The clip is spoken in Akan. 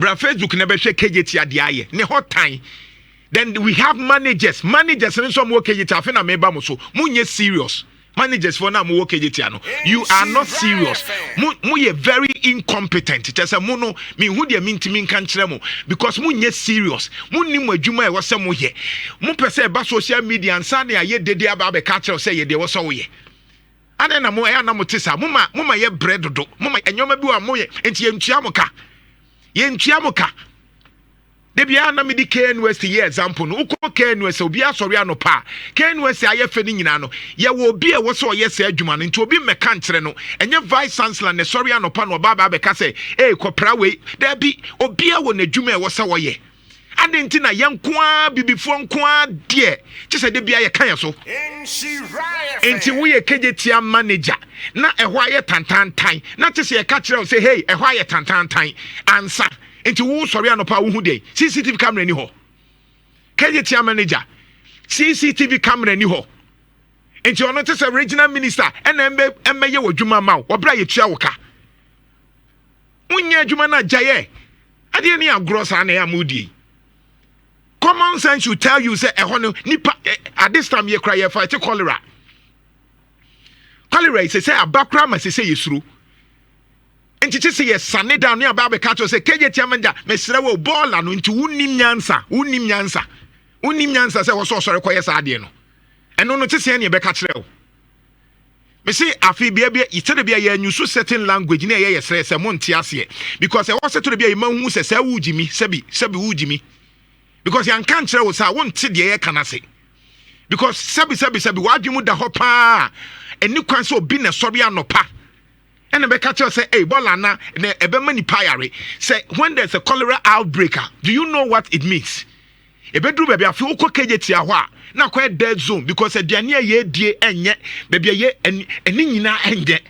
Bra Facebook never share Kejetia diaye. Ne hot time. Then we have managers. Managers and some work Kejetia. Fena meba muso. Munye serious. Managers for now work Kejetia no. You are not serious. Munye very incompetent. Just a mono me who dia minti min kan kyerɛ mo because munye serious. Munni mo adwuma e wose mo ye. Mo pese ba social media ansa na ye dede aba be ka kyerɛ say ye de wose wo ye. Ade na mo e na mo tisa. Moma ye bread do. Moma enyoma bi wa mo ye. Enti ye ntua mo ka. Ye ntua mo ka. Debia na me di KNUS ye example no uko KNUS obi asori anopa KNUS aye fe ni nyina no ye wo obi e wo so ye se adwuma no nti obi meka nkyere no enye vice chancellor ne sori anopa no baba be ka say kopra we da bi obi a wo na adwuma e wo se wo ye ade nti na ye nkoa bibifo nkoa de kyese debia ye kan ye so enti wo ye Kejetia manager na ehwa ye tantantan na kyese ye ka kyerɛ say hey ehwa ye tantantan ansa enti wo sorry anopa wo hu dey CCTV camera ni ho Kejetia manager CCTV camera ni ho enti ono te say regional minister ena emeye wadwuma ma wo bra ye tua wo ka unya adwuma na jaye ade ni agros ana ya mudi common sense should tell you say ehon nipa at this time ye cry ye fight cholera is say abakra ma say yesuru enti say yes sane down near Baba Kato say Kejetia manja mesre wo ball no nti unim nyansa say wo so sorry koye sa ade no eno no tese ne be ka kire wo me say afi bia itede bia ya nyusu certain language na ye yesre say monte ase because e was to bia imanhu say wujimi sebi wujimi because yan kan kire wo say wonte de ye kana say because sebi wadwemu da ho pa eni kwan so obi na sorry anopa. And the catcher say, hey, Bolana, ebema payare. Say, when there's a cholera outbreak, do you know what it means? A bedroom baby, I feel Kejetia wa. Now quite dead zone because a Diania ye die enye, baby ye and nina ende.